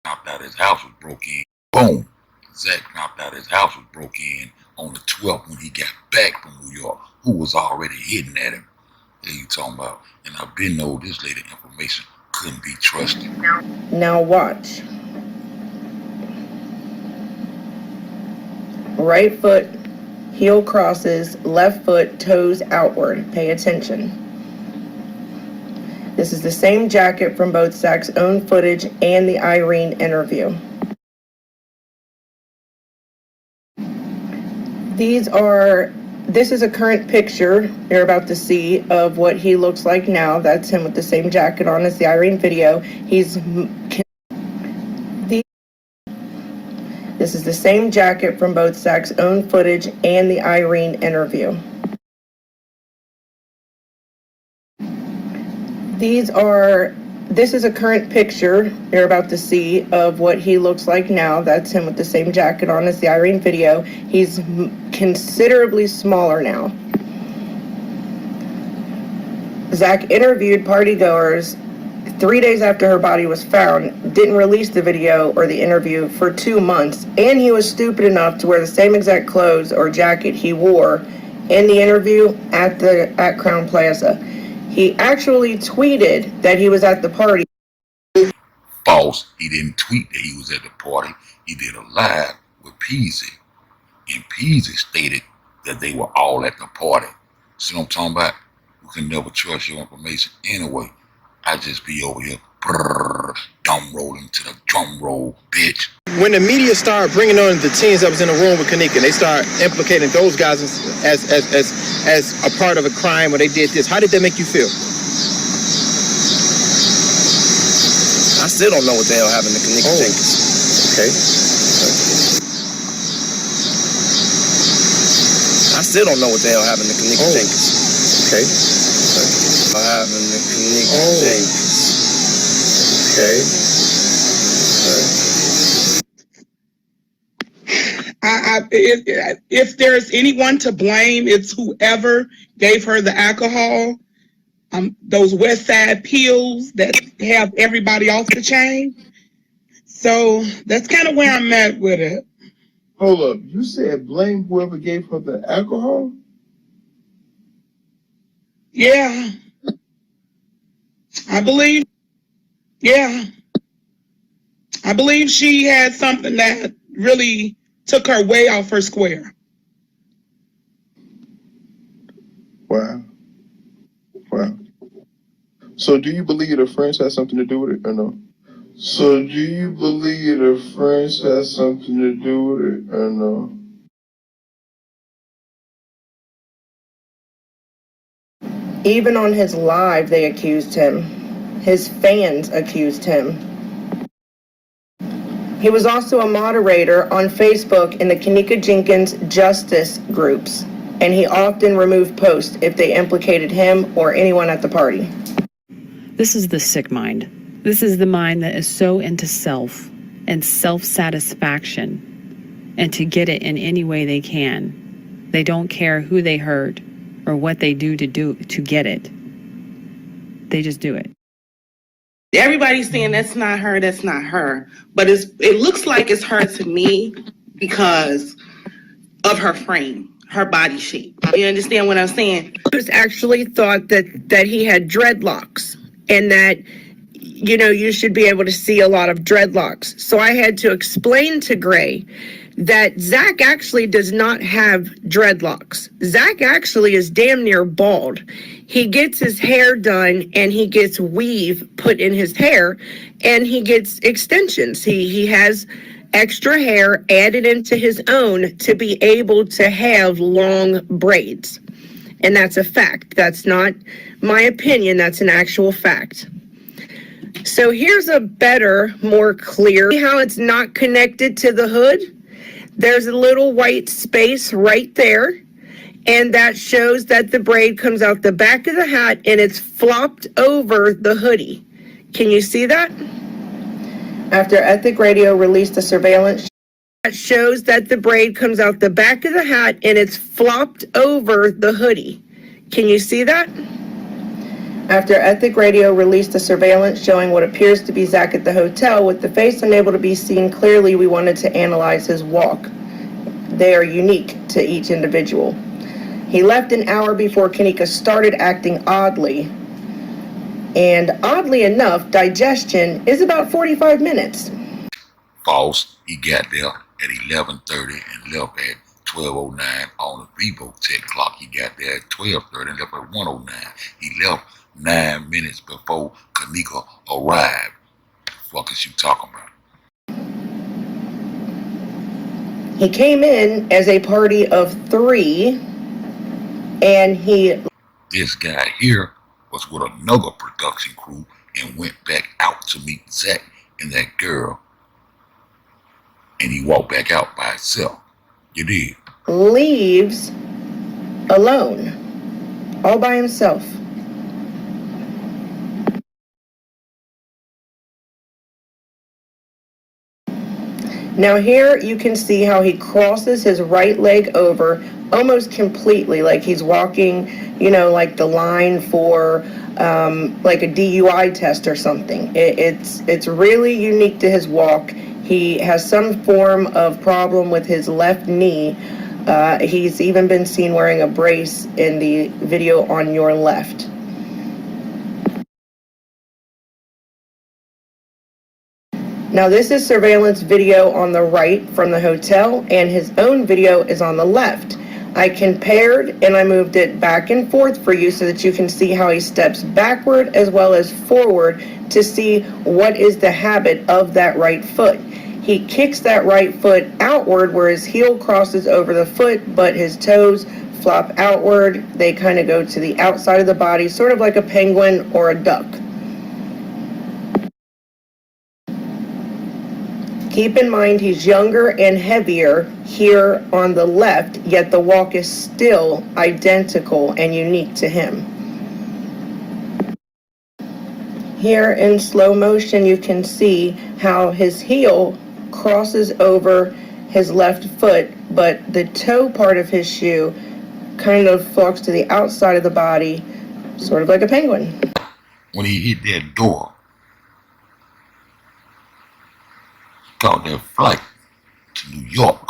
knocked out, his house was broke in. Boom. Zach knocked out, his house was broke in on the 12th when he got back from New York. Who was already hitting at him? Yeah, you talking about? And I've been told this lady information couldn't be trusted. Now watch. Right foot, heel crosses, left foot, toes outward. Pay attention. This is the same jacket from both Zack's own footage and the Irene interview. This is a current picture you're about to see of what he looks like now. That's him with the same jacket on as the Irene video. This is the same jacket from both Zack's own footage and the Irene interview. This is a current picture you're about to see of what he looks like now. That's him with the same jacket on as the Irene video. He's considerably smaller now. Zack interviewed partygoers 3 days after her body was found, didn't release the video or the interview for 2 months, and he was stupid enough to wear the same exact clothes or jacket he wore in the interview at Crown Plaza. He actually tweeted that he was at the party. False. He didn't tweet that he was at the party. He did a live with Peasy, and Peasy stated that they were all at the party. See what I'm talking about? You can never trust your information anyway. I just be over here, drum rolling to the drum roll, bitch. When the media started bringing on the teens that was in the room with Kanika, they start implicating those guys as a part of a crime when they did this. How did that make you feel? I still don't know what the hell happened to Kanika Jenkins. Okay. I still don't know what the hell happened to Kanika Jenkins. Okay. What happened to Kanika Jenkins? Okay. If there's anyone to blame, it's whoever gave her the alcohol. Those West Side pills that have everybody off the chain. So that's kind of where I'm at with it. Hold up. You said blame whoever gave her the alcohol? Yeah. I believe she had something that really took her way off her square. Wow. So do you believe the friends had something to do with it or no? Even on his live, they accused him. His fans accused him. He was also a moderator on Facebook in the Kanika Jenkins Justice groups, and he often removed posts if they implicated him or anyone at the party. This is the sick mind. This is the mind that is so into self and self-satisfaction and to get it in any way they can. They don't care who they hurt or what they do to get it. They just do it. Everybody's saying that's not her. But it looks like it's her to me because of her frame, her body shape. You understand what I'm saying? Others actually thought that he had dreadlocks and that, you should be able to see a lot of dreadlocks. So I had to explain to Gray that Zack actually does not have dreadlocks. Zack actually is damn near bald. He gets his hair done and he gets weave put in his hair and he gets extensions. He has extra hair added into his own to be able to have long braids. And that's a fact. That's not my opinion. That's an actual fact. So here's a better, more clear, see how it's not connected to the hood? There's a little white space right there, and that shows that the braid comes out the back of the hat and it's flopped over the hoodie. Can you see that? After Ethic Radio released a surveillance that shows that the braid comes out the back of the hat and it's flopped over the hoodie. Can you see that? After Ethic Radio released the surveillance showing what appears to be Zack at the hotel with the face unable to be seen clearly, we wanted to analyze his walk. They are unique to each individual. He left an hour before Kanika started acting oddly. And oddly enough, digestion is about 45 minutes. False. He got there at 11:30 and left at 12:09 on the Vivo Tech clock. He got there at 12:30 and left at 1:09. He left 9 minutes before Kanika arrived. The fuck is you talking about? He came in as a party of 3, and This guy here was with another production crew and went back out to meet Zack and that girl. And he walked back out by himself. You did. leaves alone, all by himself. Now here you can see how he crosses his right leg over almost completely, like he's walking, you know, like the line for like a DUI test or something. It's really unique to his walk. He has some form of problem with his left knee. He's even been seen wearing a brace in the video on your left. Now this is surveillance video on the right from the hotel, and his own video is on the left. I compared and I moved it back and forth for you so that you can see how he steps backward as well as forward to see what is the habit of that right foot. He kicks that right foot outward where his heel crosses over the foot, but his toes flop outward. They kind of go to the outside of the body, sort of like a penguin or a duck. Keep in mind he's younger and heavier here on the left, yet the walk is still identical and unique to him. Here in slow motion you can see how his heel crosses over his left foot, but the toe part of his shoe kind of flocks to the outside of the body, sort of like a penguin. When he hit that door, caught that flight to New York.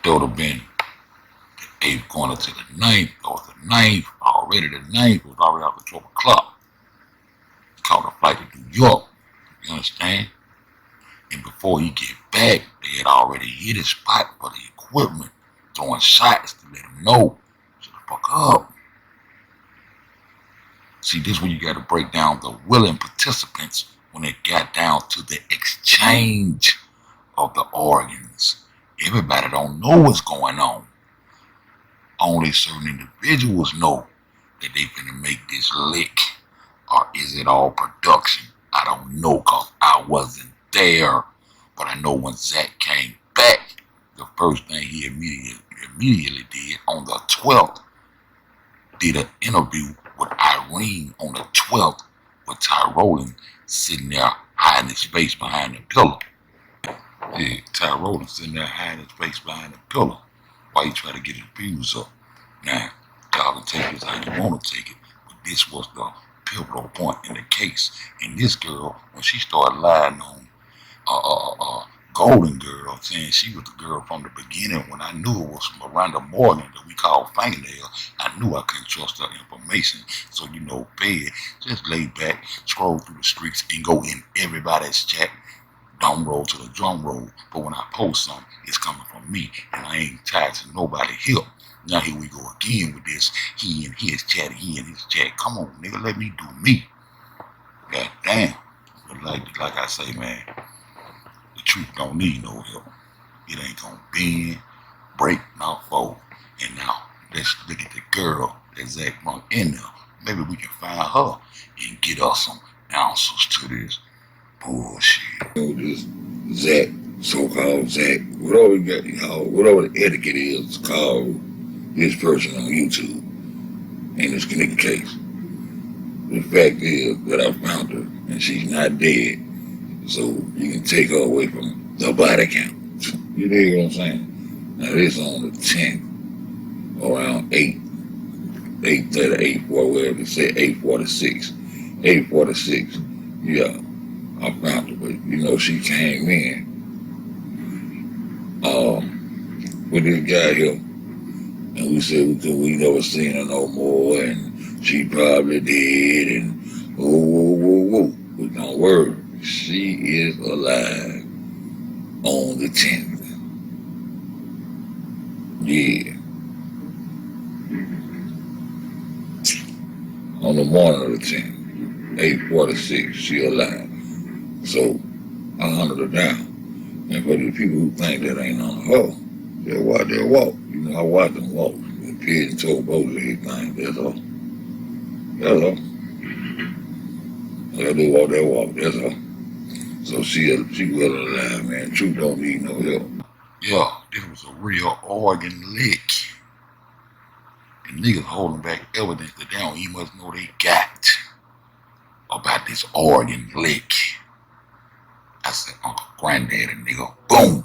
There would have been the 8th going into the 9th, or the 9th, already the 9th was already after 12 o'clock. Caught a flight to New York, you understand? And before he get back, they had already hit his spot for the equipment, throwing shots to let him know, shut the fuck up. See, this is when you got to break down the willing participants when it got down to the exchange of the organs. Everybody don't know what's going on. Only certain individuals know that they finna make this lick. Or is it all production? I don't know, cause I wasn't there. But I know when Zack came back, the first thing he immediately did on the 12th, did an interview with Irene on the 12th with Ty Rowland sitting there hiding his face behind the pillow. Yeah, Ty Rowland sitting there hiding his face behind the pillow while he try to get his views up. Now, y'all can take this how you want to take it, but this was the pivotal point in the case. And this girl, when she started lying on Golden Girl, saying she was the girl from the beginning, when I knew it was Miranda Morgan that we called Fingernail, I knew I couldn't trust her information. So, you know, Fed, just lay back, scroll through the streets, and go in everybody's chat. Don't roll to the drum roll. But when I post something, it's coming from me, and I ain't tied to nobody here. Now here we go again with this, he and his chat, he and his chat. Come on, nigga, let me do me. God damn. But like I say, man, the truth don't need no help. It ain't gonna bend, break, nor fold. And now, let's look at the girl that Zack brought in there. Maybe we can find her and get us some answers to this bullshit. You know, this Zack, so-called Zack, whatever you got, you know, whatever the etiquette is called this person on YouTube in this Kanika case. The fact is that I found her and she's not dead. So you can take her away from the body count. You dig what I'm saying? Now this on the 10th, around 8. 8:30, 8:40, whatever it said, 8:46. 8:46. Yeah, I found her, but you know, she came in with this guy here, and we said we never seen her no more, and she probably did, and whoa. But don't worry, she is alive on the 10th. Yeah. On the morning of the 10th, 8:46, she alive. So I hunted her down. And for the people who think that ain't on her, they'll watch their walk. You know, I watch them walk. The pigeon toe both legs thing, that's all. That's all. They walk their walk, that's all. So she well alive, man. Truth don't need no help. Yeah, this was a real organ lick. And niggas holding back evidence that they don't even must know they got about this organ lick. I said, Uncle Granddaddy, nigga, boom.